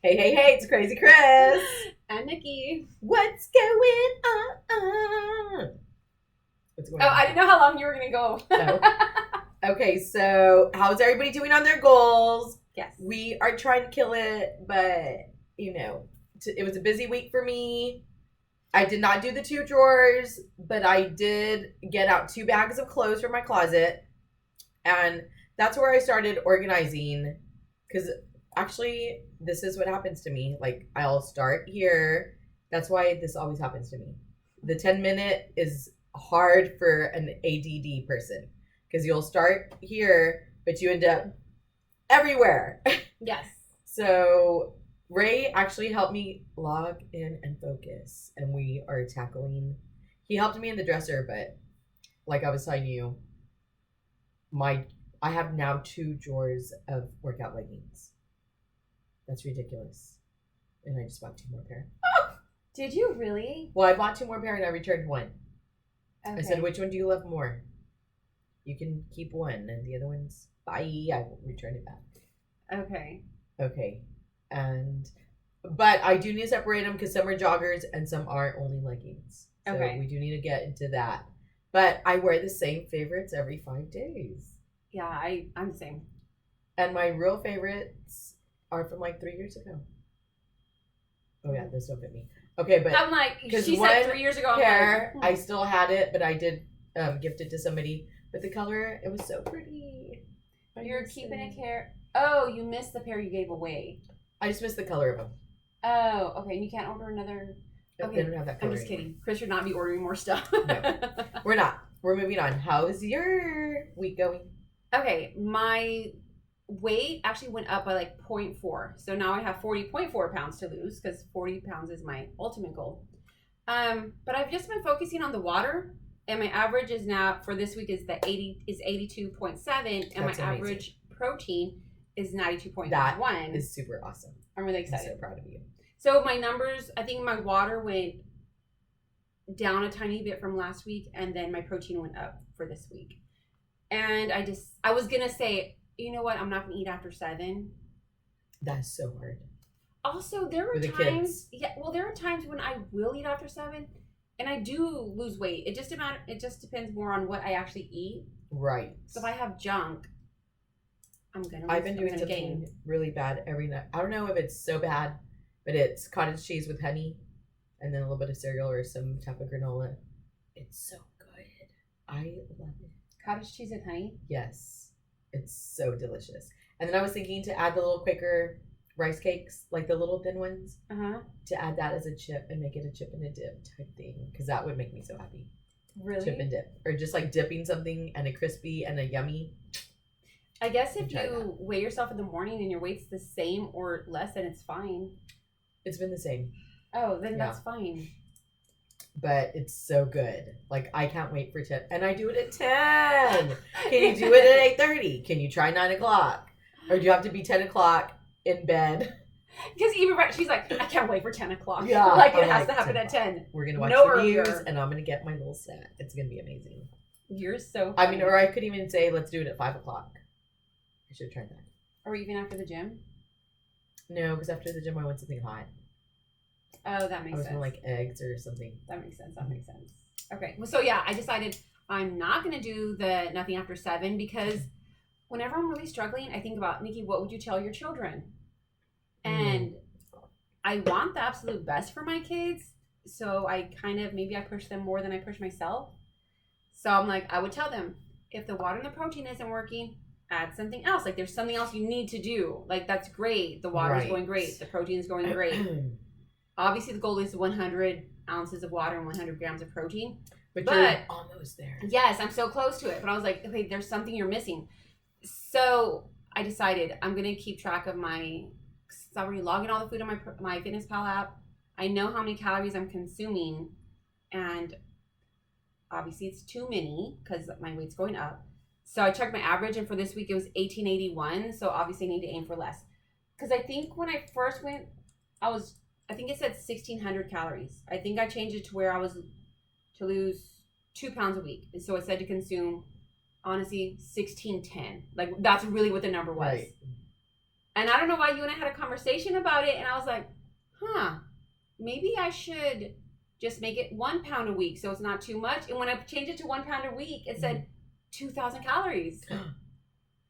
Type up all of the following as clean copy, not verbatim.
Hey, it's Krazy Kris. And Nikki. What's going on? What's going Oh, on? I didn't know how long you were going to go. Oh. Okay, so how's everybody doing on their goals? Yes. We are trying to kill it, but, it was a busy week for me. I did not do the 2 drawers, but I did get out 2 bags of clothes from my closet. And that's where I started organizing. Because actually, this is what happens to me. Like, I'll start here. That's why this always happens to me. The 10-minute is hard for an ADD person. Because you'll start here, but you end up everywhere. Yes. So Ray actually helped me log in and focus, and we are tackling. He helped me in the dresser, but like I was telling you, I have now 2 drawers of workout leggings. That's ridiculous, and I just bought 2 more pair. Did you really? Well, I bought 2 more pair, and I returned 1. Okay. I said, "Which one do you love more? You can keep one, and the other one's bye. I will return it back." Okay. But I do need to separate them because some are joggers and some are only leggings. So we do need to get into that. But I wear the same favorites every 5 days. Yeah, I'm the same. And my real favorites are from like 3 years ago. Oh yeah, those don't fit me. Okay, but I'm like, she said 3 years ago. Pair, I still had it, but I did gift it to somebody. But the color, it was so pretty. You're keeping it care. Oh, you missed the pair you gave away. I just missed the color of them. Oh, okay. You can't order another. Okay, they don't have that color. I'm just kidding. Chris should not be ordering more stuff. No, we're not. We're moving on. How's your week going? Okay, my weight actually went up by like 0.4. So now I have 40.4 pounds to lose because 40 pounds is my ultimate goal. But I've just been focusing on the water, and my average is now for this week is 82.7, and That's my amazing. average protein is 92.1. That is super awesome. I'm really excited. I'm so proud of you. So my numbers, I think my water went down a tiny bit from last week, and then my protein went up for this week. And I was gonna say, you know what? I'm not gonna eat after 7. That's so hard. Also, there are times. Yeah, well, there are times when I will eat after 7, and I do lose weight. It just depends more on what I actually eat. Right. So if I have junk, I've been doing something really bad every night. I don't know if it's so bad, but it's cottage cheese with honey, and then a little bit of cereal or some type of granola. It's so good. I love it. Cottage cheese and honey? Yes. It's so delicious. And then I was thinking to add the little Quaker rice cakes, like the little thin ones, to add that as a chip and make it a chip and a dip type thing, because that would make me so happy. Really? Chip and dip. Or just like dipping something and a crispy and a yummy. I guess if you weigh yourself in the morning and your weight's the same or less, then it's fine. It's been the same. Oh, then that's fine. But it's so good. Like, I can't wait for 10. And I do it at 10. Can you do it at 8:30? Can you try 9 o'clock? Or do you have to be 10 o'clock in bed? Because even she's like, I can't wait for 10 o'clock. Yeah. Like, it has to happen at 10. We're going to watch reviews, and I'm going to get my little snack. It's going to be amazing. You're so funny. I mean, or I could even say, let's do it at 5 o'clock. I should try that. Or even after the gym? No, because after the gym, I want something hot. Oh, that makes sense. I was like eggs or something. That makes sense. Okay. Well, so yeah, I decided I'm not going to do the nothing after 7 because whenever I'm really struggling, I think about, Nikki, what would you tell your children? And I want the absolute best for my kids. So I maybe I push them more than I push myself. So I'm like, I would tell them, if the water and the protein isn't working, add something else. Like, there's something else you need to do. Like, that's great. The water is going great. The protein is going great. Obviously, the goal is 100 ounces of water and 100 grams of protein. But you're almost there. Yes, I'm so close to it. But I was like, okay, there's something you're missing. So I decided I'm going to keep track of my... So I'm already logging all the food on my FitnessPal app. I know how many calories I'm consuming. And obviously, it's too many because my weight's going up. So I checked my average, and for this week, it was 1881. So obviously, I need to aim for less. Because I think when I first went, I think it said 1,600 calories. I think I changed it to where I was to lose 2 pounds a week. And so it said to consume, honestly, 1,610. Like, that's really what the number was. Right. And I don't know why you and I had a conversation about it, and I was like, maybe I should just make it 1 pound a week so it's not too much. And when I changed it to 1 pound a week, it said 2,000 calories.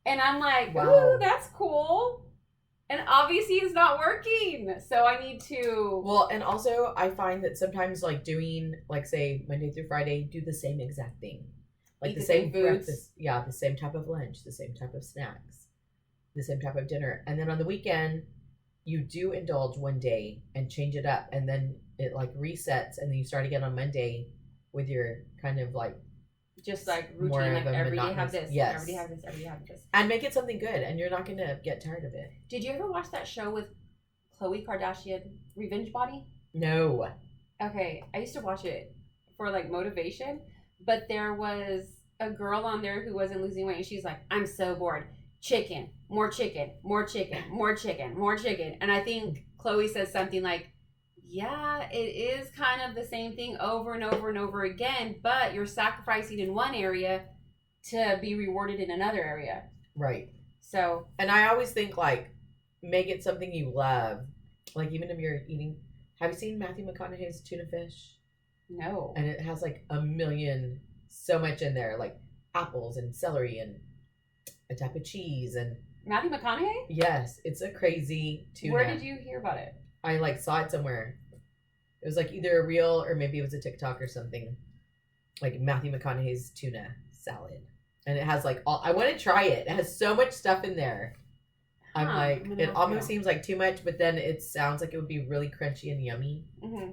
And I'm like, ooh, that's cool. And obviously it's not working. So I need to... Well, and also I find that sometimes like doing, like say Monday through Friday, do the same exact thing. Like Eat the the same same foods. breakfast. Yeah, the same type of lunch, the same type of snacks, the same type of dinner. And then on the weekend, you do indulge one day and change it up. And then it like resets. And then you start again on Monday with your kind of like... Just like more routine, of like a every day monotonous- have this, yes. every day have this, every day have this. And make it something good. And you're not going to get tired of it. Did you ever watch that show with Khloe Kardashian, Revenge Body? No. Okay, I used to watch it for like motivation, but there was a girl on there who wasn't losing weight, and she's like, I'm so bored. Chicken, more chicken, more chicken, more chicken, more chicken. And I think Khloe says something like, yeah, it is kind of the same thing over and over and over again, but you're sacrificing in one area to be rewarded in another area. Right. So. And I always think like, make it something you love. Like even if you're eating, have you seen Matthew McConaughey's tuna fish? No. And it has like a million, so much in there, like apples and celery and a type of cheese and... Matthew McConaughey? Yes, it's a crazy tuna. Where did you hear about it? I like saw it somewhere. It was like either a reel or maybe it was a TikTok or something. Like Matthew McConaughey's tuna salad. And it has like all... I want to try it. It has so much stuff in there. I'm like, it almost seems like too much, but then it sounds like it would be really crunchy and yummy. Mm-hmm.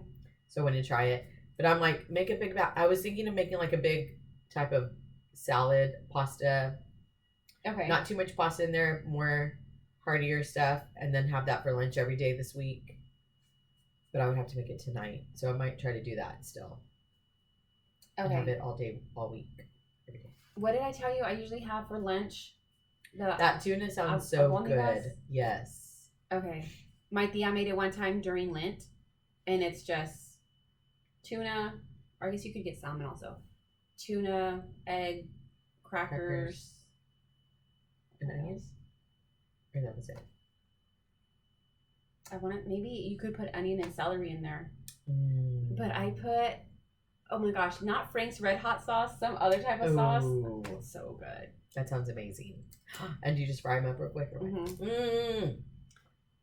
So I want to try it. But I'm like, make a big... I was thinking of making like a big type of salad, pasta. Okay. Not too much pasta in there, more heartier stuff, and then have that for lunch every day this week. But I would have to make it tonight, so I might try to do that still. Okay. And have it all day, all week, every day. What did I tell you I usually have for lunch? That tuna sounds so good. Yes. Okay. My tia made it one time during Lent, and it's just tuna, or I guess you could get salmon also. Tuna, egg, crackers. And onions? Or that was it? I want to, maybe you could put onion and celery in there. But I put, oh my gosh, not Frank's Red Hot sauce, some other type of sauce. It's so good. That sounds amazing. And you just fry them up real quick?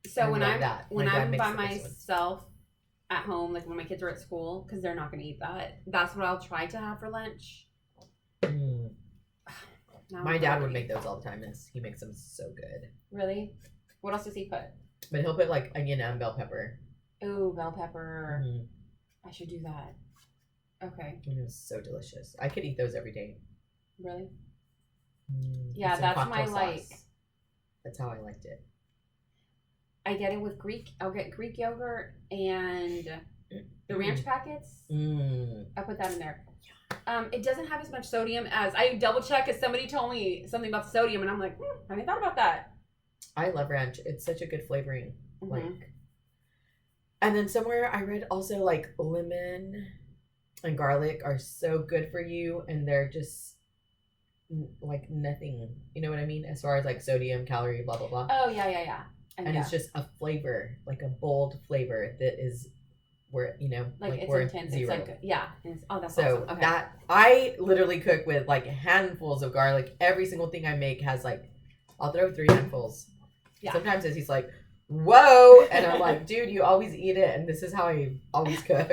So when I'm by myself at home, like when my kids are at school, because they're not going to eat that, that's what I'll try to have for lunch. My dad would make those all the time, and he makes them so good. Really? What else does he put? But he'll put like onion and bell pepper. Ooh, bell pepper. I should do that. Okay. It was so delicious. I could eat those every day. Really? Yeah, that's my like. That's how I liked it. I get it with Greek. I'll get Greek yogurt and the ranch packets. I put that in there. It doesn't have as much sodium as I double check because somebody told me something about sodium, and I'm like, I hadn't thought about that. I love ranch. It's such a good flavoring. Like, and then somewhere I read also like lemon and garlic are so good for you, and they're just like nothing. You know what I mean? As far as like sodium, calorie, blah blah blah. Oh yeah. And it's just a flavor, like a bold flavor that is where, you know, like it's we're intense. zero. It's like that's so awesome. Okay. That I literally cook with like handfuls of garlic. Every single thing I make has like, I'll throw 3 handfuls. Yeah. Sometimes he's like, whoa, and I'm like, dude, you always eat it, and this is how I always cook.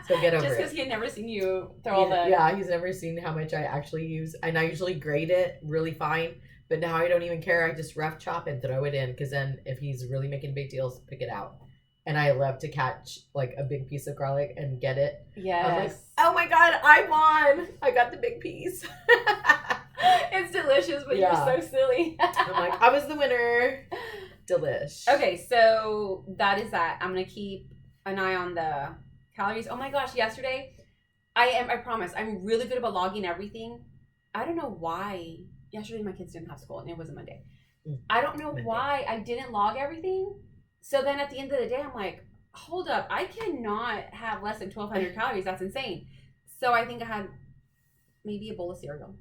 So get over Just it. because he had never seen you throw all the... Yeah, he's never seen how much I actually use, and I usually grate it really fine. But now I don't even care. I just rough chop and throw it in, because then if he's really making big deals, pick it out. And I love to catch like a big piece of garlic and get it. Yes. I'm like, oh my God, I won. I got the big piece. It's delicious, but you're so silly. I'm like, I was the winner. Delish. Okay, so that is that. I'm going to keep an eye on the calories. Oh my gosh, yesterday, I promise, I'm really good about logging everything. I don't know why. Yesterday my kids didn't have school and it was a Monday. I don't know why I didn't log everything. So then at the end of the day, I'm like, hold up, I cannot have less than 1,200 calories. That's insane. So I think I had maybe a bowl of cereal.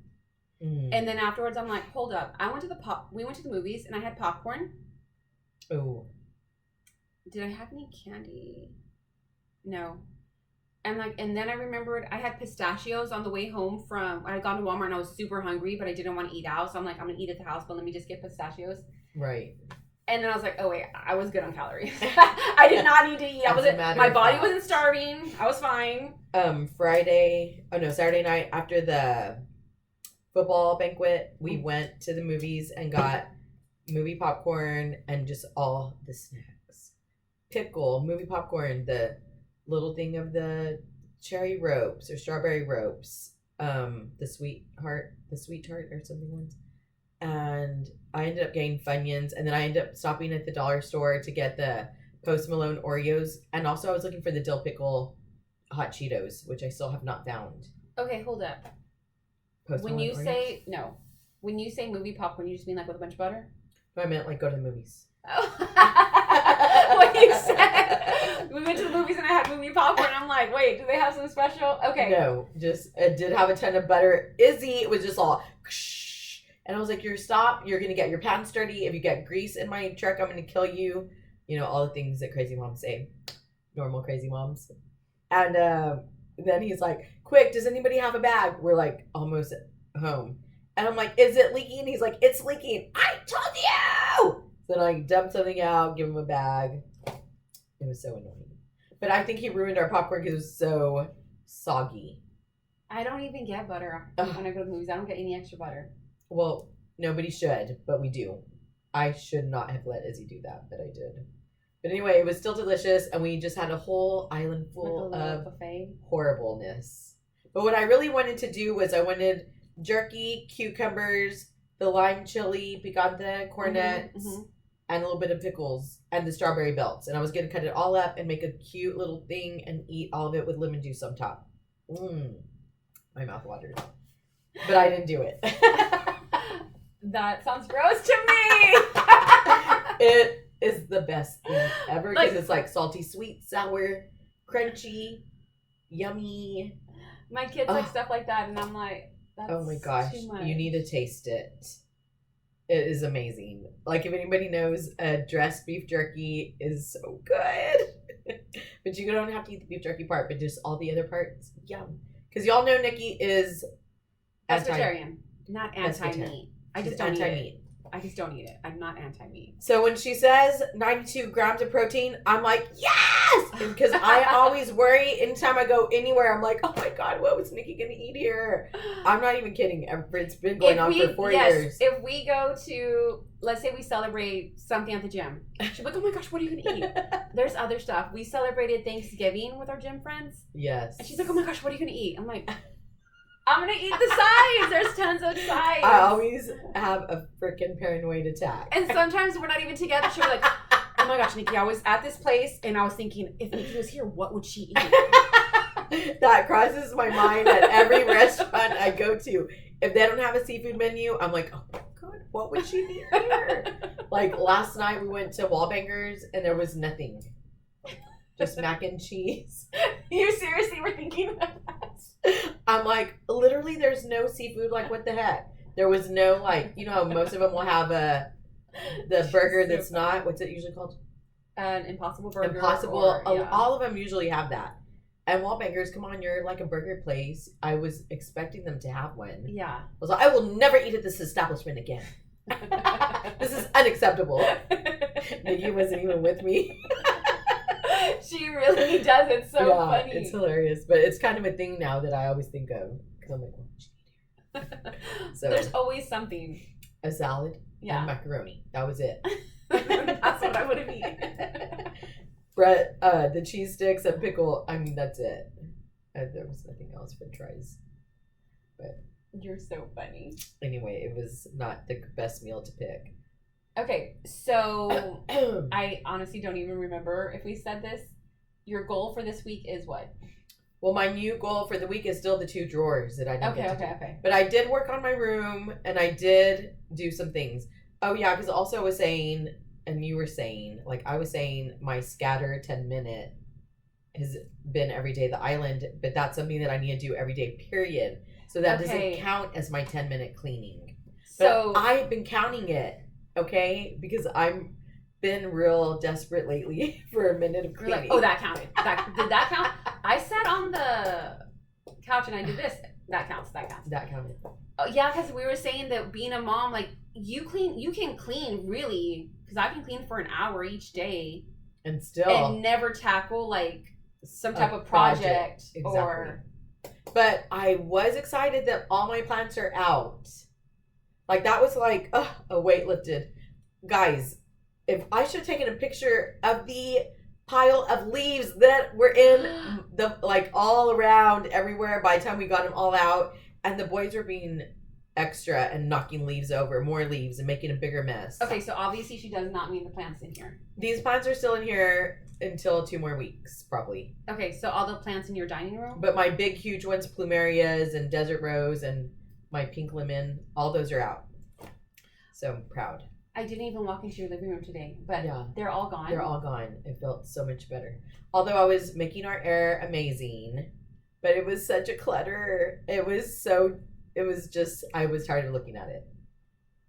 And then afterwards, I'm like, hold up. We went to the movies and I had popcorn. Oh. Did I have any candy? No. And then I remembered I had pistachios on the way home I had gone to Walmart and I was super hungry, but I didn't want to eat out. So I'm like, I'm going to eat at the house, but let me just get pistachios. Right. And then I was like, oh wait, I was good on calories. I did not need to eat. My body wasn't starving. I was fine. Saturday night after the football banquet, we went to the movies and got movie popcorn and just all the snacks. Pickle, movie popcorn, the little thing of the cherry ropes or strawberry ropes, the sweet tart or something once. And I ended up getting Funyuns, and then I ended up stopping at the dollar store to get the Post Malone Oreos, and also I was looking for the dill pickle hot Cheetos, which I still have not found. Okay, hold up. When you say movie popcorn, you just mean like with a bunch of butter? No, I meant like go to the movies. Oh. What you said. We went to the movies and I had movie popcorn. I'm like, wait, do they have some special? Okay. No, just it did have a ton of butter. Izzy was just all, and I was like, you're going to get your pants dirty. If you get grease in my truck, I'm going to kill you. You know, all the things that crazy moms say. Normal crazy moms. And then he's like, quick, does anybody have a bag? We're like almost home. And I'm like, is it leaking? He's like, it's leaking. I told you! So then I dumped something out, give him a bag. It was so annoying. But I think he ruined our popcorn because it was so soggy. I don't even get butter when I go to the movies. I don't get any extra butter. Well, nobody should, but we do. I should not have let Izzy do that, but I did. But anyway, it was still delicious, and we just had a whole island full of horribleness. But what I really wanted to do was I wanted jerky, cucumbers, the lime chili, picante cornets, and a little bit of pickles, and the strawberry belts. And I was going to cut it all up and make a cute little thing and eat all of it with lemon juice on top. My mouth watered. But I didn't do it. That sounds gross to me. It is the best thing ever because it's like salty, sweet, sour, crunchy, yummy. My kids like stuff like that, and I'm like, that's oh my gosh, too much. You need to taste it. It is amazing. Like if anybody knows, dressed beef jerky is so good. But you don't have to eat the beef jerky part, but just all the other parts, yum. Because y'all know Nikki is pescatarian, not anti-meat. I just don't eat it. I just don't eat it. I'm not anti-meat. So when she says 92 grams of protein, I'm like, yes! Because I always worry anytime I go anywhere. I'm like, oh my God, what was Nikki going to eat here? I'm not even kidding. It's been going on for 4 years. If we go to, let's say we celebrate something at the gym. She's like, oh my gosh, what are you going to eat? There's other stuff. We celebrated Thanksgiving with our gym friends. Yes. And she's like, oh my gosh, what are you going to eat? I'm like, I'm going to eat the sides. There's tons of sides. I always have a freaking paranoid attack. And sometimes we're not even together. She'll be like, oh my gosh, Nikki, I was at this place and I was thinking, if Nikki was here, what would she eat? That crosses my mind at every restaurant I go to. If they don't have a seafood menu, I'm like, oh my God, what would she eat here? Like last night we went to Wallbangers and there was nothing. Just mac and cheese. You seriously were thinking of that? I'm like, literally, there's no seafood. Like, what the heck? There was no, like, you know, most of them will have the burger that's not, what's it usually called? An Impossible Burger. Impossible. All of them usually have that. And Wallbangers, come on, you're like a burger place. I was expecting them to have one. Yeah. I was like, I will never eat at this establishment again. This is unacceptable. Nikki wasn't even with me. She really does. It's so funny. It's hilarious. But it's kind of a thing now that I always think of. Because I'm like, what would you eat here? So there's always something. A salad and macaroni. That was it. That's what I would have eaten. Bread, the cheese sticks and pickle. I mean, that's it. There was nothing else for fries. But you're so funny. Anyway, it was not the best meal to pick. Okay, so I honestly don't even remember if we said this. Your goal for this week is what? Well, my new goal for the week is still the 2 drawers that I didn't get to do. Okay. But I did work on my room, and I did do some things. Oh, yeah, because also I was saying, and you were saying, like I was saying, my scatter 10-minute has been every day the island, but that's something that I need to do every day, period. So that doesn't count as my 10-minute cleaning. So I've been counting it. Okay, because I'm been real desperate lately for a minute of We're cleaning. like, oh, that counted. Did that count? I sat on the couch and I did this. That counts. That counts. That counted. Oh, yeah, because we were saying that being a mom, like, you can clean really, because I can clean for an hour each day And still. and never tackle, like, some type of project. Exactly. Or. But I was excited that all my plants are out. Like, that was like, a weight lifted. Guys, if I should have taken a picture of the pile of leaves that were in the, like, all around everywhere by the time we got them all out, and the boys were being extra and knocking leaves over, more leaves, and making a bigger mess. Okay, so obviously she does not mean the plants in here. These plants are still in here until 2 more weeks, probably. Okay, so all the plants in your dining room? But my big, huge ones, plumerias and desert rose and my pink lemon, all those are out. So I'm proud. I didn't even walk into your living room today, but Yeah. they're all gone. They're all gone. It felt so much better. Although I was making our air amazing, but it was such a clutter. It was just, I was tired of looking at it.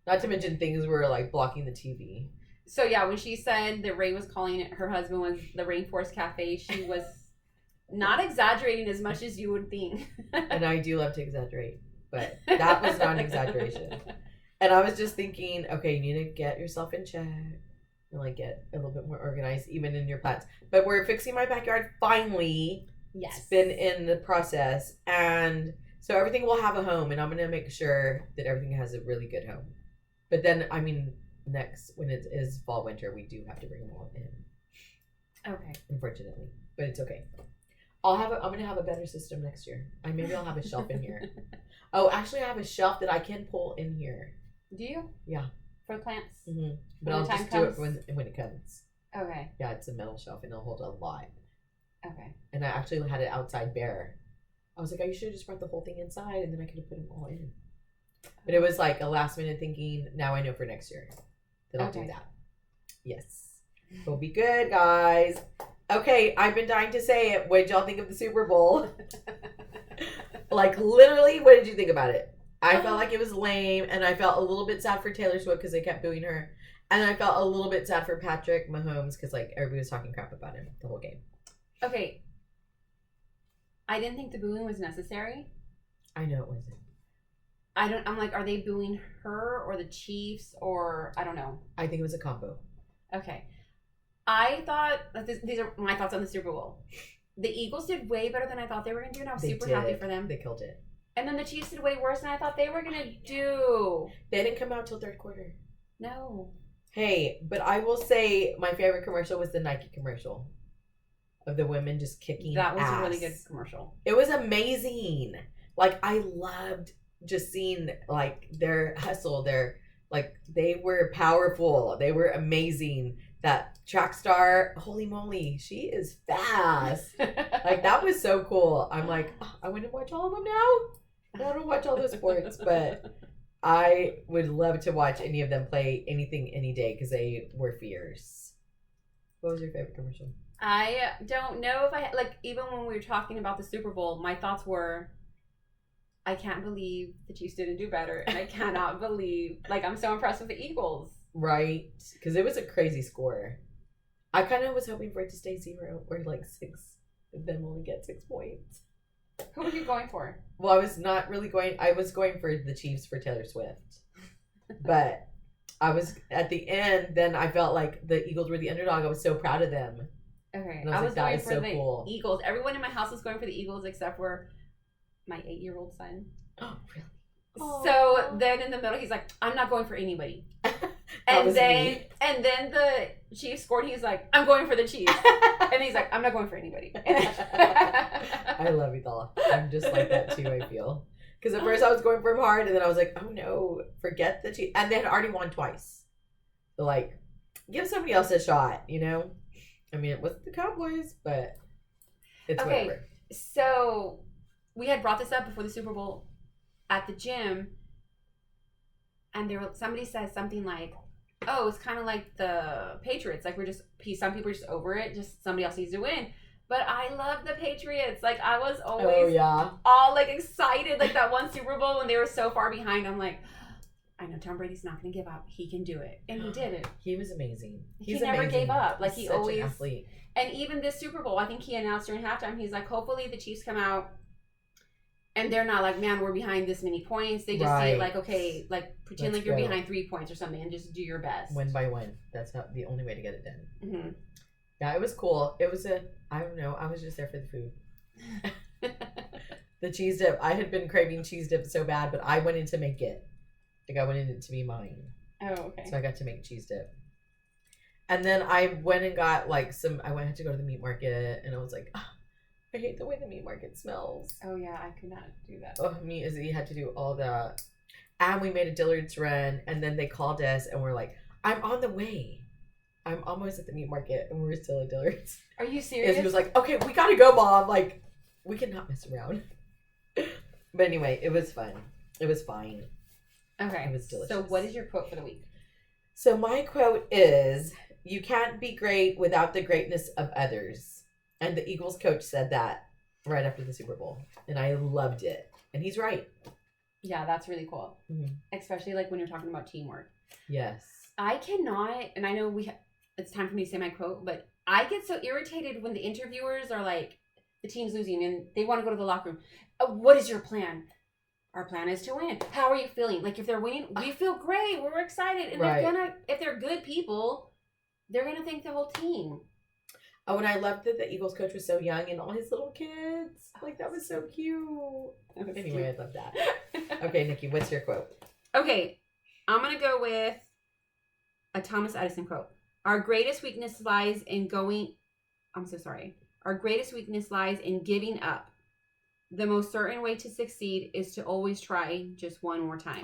Not to mention things were like blocking the TV. So yeah, when she said that Ray was calling it, her husband was the Rainforest Cafe, she was not exaggerating as much as you would think. And I do love to exaggerate, but that was not an exaggeration. And I was just thinking, okay, you need to get yourself in check and like get a little bit more organized, even in your plants. But we're fixing my backyard finally. Yes. It's been in the process, and so everything will have a home, and I'm gonna make sure that everything has a really good home. But then, I mean, next when it is fall winter, we do have to bring them all in. Okay. Unfortunately, but it's okay. I'm gonna have a better system next year. Maybe I'll have a shelf in here. Oh, actually, I have a shelf that I can pull in here. Do you? Yeah. For the plants? Mm-hmm. But When I'll the time just comes? do it when it comes. Okay. Yeah, it's a metal shelf and it'll hold a lot. Okay. And I actually had it outside bare. I was like, oh, you should have just brought the whole thing inside and then I could have put them all in. But it was like a last minute thinking. Now I know for next year that I'll do that. Yes. It'll be good, guys. Okay, I've been dying to say it. What did y'all think of the Super Bowl? Like, literally, what did you think about it? I felt like it was lame, and I felt a little bit sad for Taylor Swift because they kept booing her. And I felt a little bit sad for Patrick Mahomes because, like, everybody was talking crap about him the whole game. Okay. I didn't think the booing was necessary. I know it wasn't. I'm like, are they booing her or the Chiefs or I don't know. I think it was a combo. Okay. I thought these are my thoughts on the Super Bowl. The Eagles did way better than I thought they were going to do, and I was super happy for them. They killed it. And then the Chiefs did way worse than I thought they were going to do. They didn't come out till third quarter. No. Hey, but I will say my favorite commercial was the Nike commercial of the women just kicking That was ass. a really good commercial. It was amazing. Like, I loved just seeing, like, their hustle. They were powerful. They were amazing. That track star, holy moly, she is fast. Like, that was so cool. I'm like, oh, I want to watch all of them now. I don't watch all those sports, but I would love to watch any of them play anything any day because they were fierce. What was your favorite commercial? I don't know if even when we were talking about the Super Bowl, my thoughts were, I can't believe the Chiefs didn't do better. And I cannot believe, I'm so impressed with the Eagles. Right, because it was a crazy score. I kind of was hoping for it to stay 0 or 6, and then only get 6 points. Who were you going for? Well, I was not really going. I was going for the Chiefs for Taylor Swift, but I was at the end. Then I felt like the Eagles were the underdog. I was so proud of them. Okay, and I was going like, for so the cool. Eagles. Everyone in my house was going for the Eagles except for my 8-year-old son. Oh, really? So then in the middle, he's like, I'm not going for anybody. And then the Chiefs scored. He's like, I'm going for the Chiefs. And he's like, I'm not going for anybody. I love Itala. I'm just like that too, I feel. Because at first I was going for him hard, and then I was like, oh no, forget the Chiefs. And they had already won twice. So, give somebody else a shot, you know? I mean, it wasn't the Cowboys, but it's whatever. So we had brought this up before the Super Bowl at the gym, and somebody said something like, oh, it's kind of like the Patriots. Some people are just over it. Just somebody else needs to win. But I love the Patriots. I was always all excited. That one Super Bowl when they were so far behind. I'm like, I know Tom Brady's not going to give up. He can do it. And he did it. He was amazing. He never gave up. Like, He's he such always... an athlete. And even this Super Bowl, I think he announced during halftime, he's like, hopefully the Chiefs come out and they're not like, man, we're behind this many points. They just see it like, okay, like pretend like you're behind 3 points or something and just do your best. Win by one. That's not the only way to get it done. Mm-hmm. Yeah, it was cool. It was I don't know. I was just there for the food. The cheese dip. I had been craving cheese dip so bad, but I went in to make it. Like, I went in it to be mine. Oh, okay. So I got to make cheese dip. And then I went and got like I had to go to the meat market, and I was like, oh, I hate the way the meat market smells. Oh yeah, I could not do that. Oh, me and Izzy had to do all that. And we made a Dillard's run, and then they called us and we're like, I'm on the way. I'm almost at the meat market, and we're still at Dillard's. Are you serious? Izzy was like, okay, we gotta go, Mom. Like, we cannot mess around. But anyway, it was fun. It was fine. Okay. It was delicious. So what is your quote for the week? So my quote is, you can't be great without the greatness of others. And the Eagles coach said that right after the Super Bowl. And I loved it. And he's right. Yeah, that's really cool. Mm-hmm. Especially like when you're talking about teamwork. Yes. I cannot, and I know it's time for me to say my quote, but I get so irritated when the interviewers are like, the team's losing and they want to go to the locker room. What is your plan? Our plan is to win. How are you feeling? Like, if they're winning, we feel great. We're excited. And right. if they're good people, they're going to thank the whole team. Oh, and I loved that the Eagles coach was so young and all his little kids. Like, that was so cute. Anyway, cute. I love that. Okay, Nikki, what's your quote? Okay, I'm going to go with a Thomas Edison quote. Our greatest weakness lies in giving up. The most certain way to succeed is to always try just one more time.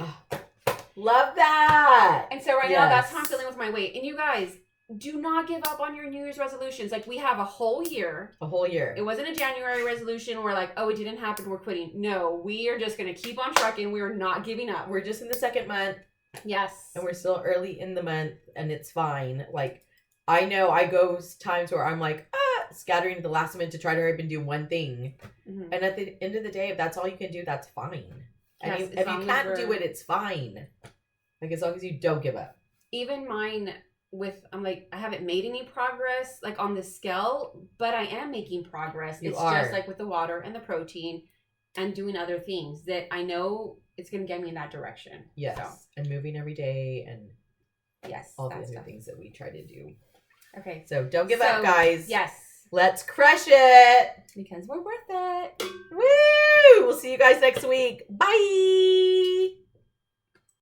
Love that. And so now that's how I'm feeling with my weight. And you guys, do not give up on your New Year's resolutions. Like, we have a whole year. A whole year. It wasn't a January resolution where like, oh, it didn't happen, we're quitting. No, we are just going to keep on trucking. We are not giving up. We're just in the second month. Yes. And we're still early in the month, and it's fine. Like, I know I go times where I'm like, scattering to the last minute to try to hurry up and do one thing. Mm-hmm. And at the end of the day, if that's all you can do, that's fine. And if you can't do it, it's fine. Like, as long as you don't give up. Even mine I'm like, I haven't made any progress like on the scale, but I am making progress. It's just like with the water and the protein and doing other things that I know it's going to get me in that direction. Yes. So. And moving every day and all the other stuff. Things that we try to do. Okay. So don't give up, guys. Yes. Let's crush it. Because we're worth it. Woo! We'll see you guys next week. Bye.